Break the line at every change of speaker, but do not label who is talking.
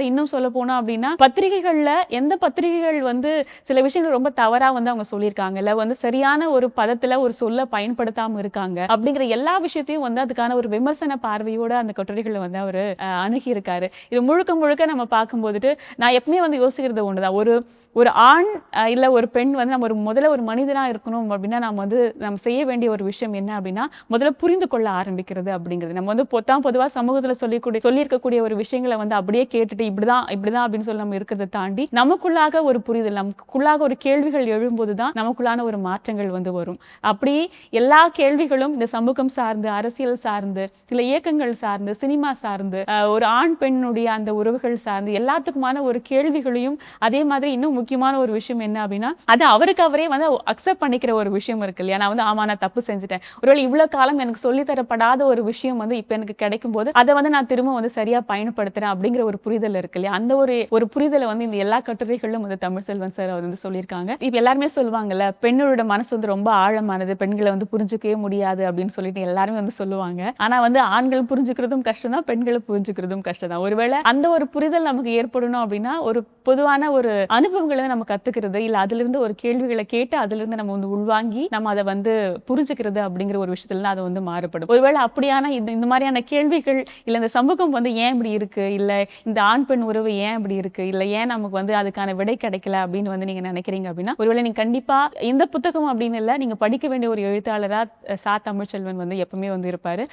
இன்னும் சொல்ல போனா அப்படின்னா பத்திரிகைகள்ல எந்த பத்திரிகைகள் வந்து சில விஷயங்கள் ரொம்ப தவறா வந்து அவங்க சொல்லியிருக்காங்க, இல்ல வந்து சரியான ஒரு பதத்துல ஒரு சொல்ல பயன்படுத்தாம இருக்காங்க அப்படிங்கிற எல்லா விஷயத்தையும் வந்து அதுக்கான ஒரு விமர்சன பார்வையோட அந்த கட்டுரைகளை வந்து அவரு அணுகி இருக்காரு. இது முழுக்க முழுக்க நம்ம பார்க்கும்போதுட்டு நான் எப்பவுமே வந்து யோசிக்கிறது ஒண்ணுதான். ஒரு ஒரு ஆண் இல்ல ஒரு பெண் வந்து நம்ம முதல்ல ஒரு மனிதனா இருக்கணும் அப்படின்னா நம்ம செய்ய வேண்டிய ஒரு விஷயம் என்ன அப்படின்னா முதல்ல புரிந்து கொள்ள ஆரம்பிக்கிறது அப்படிங்கிறது. நம்ம வந்து பொதுவா சமூகத்துல சொல்லியிருக்கக்கூடிய ஒரு விஷயங்களை வந்து அப்படியே கேட்டுட்டு இப்படிதான் இப்படிதான் அப்படின்னு சொல்லி நம்ம இருக்கிறத தாண்டி நமக்குள்ளாக ஒரு புரிதல், நமக்குள்ளாக ஒரு கேள்விகள் எழும்போதுதான் நமக்குள்ளான ஒரு மாற்றங்கள் வந்து வரும். அப்படி எல்லா கேள்விகளும் இந்த சமூகம் சார்ந்து, அரசியல் சார்ந்து, சில இயக்கங்கள் சார்ந்து, சினிமா சார்ந்து, ஒரு ஆண் பெண்ணுடைய அந்த உறவுகள் சார்ந்து எல்லாத்துக்குமான ஒரு கேள்விகளையும், அதே மாதிரி இன்னும் முக்கியமான ஒரு விஷயம் என்ன அப்படின்னா அது அவருக்கு அவரே வந்து அக்செப்ட் பண்ணிக்கிற ஒரு விஷயம் இருக்கு இல்லையா. நான் வந்து ஆமா நான் தப்பு செஞ்சுட்டேன், ஒருவேளை இவ்வளவு காலம் எனக்கு சொல்லித்தரப்படாத ஒரு விஷயம் வந்து இப்ப எனக்கு கிடைக்கும் போது அதை வந்து நான் திரும்ப வந்து சரியா பயன்படுத்துறேன் அப்படிங்கிற ஒரு புரிதல் இருக்கு இல்லையா. அந்த ஒரு புரிதலை வந்து இந்த எல்லா கட்டுரைகளிலும் வந்து தமிழ்செல்வன் சார் வந்து சொல்லியிருக்காங்க. இப்ப எல்லாருமே சொல்லுவாங்கல்ல, பெண்ணோட மனசு வந்து ரொம்ப ஆழமானது, பெண்களை வந்து புரிஞ்சுக்கவே முடியாது அப்படின்னு சொல்லிட்டு எல்லாருமே வந்து சொல்லுவாங்க. ஆனா வந்து ஆண்கள் புரிஞ்சுக்கிறதும் கஷ்டம் தான், பெண்களை புரிஞ்சுக்கிறதும் கஷ்டம் தான். ஒருவேளை அந்த ஒரு புரிதல் நமக்கு ஏற்படணும் அப்படின்னா ஒரு பொதுவான ஒரு அனுபவங்களை நம்ம கத்துக்கிறது, இல்ல அதுல இருந்து ஒரு கேள்விகளை கேட்டு அதுல இருந்து நம்ம வந்து உள்வாங்கி நம்ம அதை வந்து புரிஞ்சுக்கிறது அப்படிங்கிற ஒரு விஷயத்துல தான் அது வந்து மாறுபடும். ஒருவேளை அப்படியான இந்த மாதிரியான கேள்விகள், இல்ல இந்த சமூகம் வந்து ஏன் இப்படி இருக்கு, இல்ல இந்த ஆண் பெண் உறவு ஏன் இப்படி இருக்கு, இல்ல ஏன் நமக்கு வந்து அதுக்கான விடை கிடைக்கல அப்படின்னு வந்து நீங்க நினைக்கிறீங்க அப்படின்னா ஒருவேளை நீங்க கண்டிப்பா இந்த புத்தகம் அப்படின்னு இல்ல, நீங்க படிக்க வேண்டிய ஒரு எழுத்தாளரா தமிழ்ச்செல்வன் வந்து எப்பவுமே வந்து இருப்பாரு.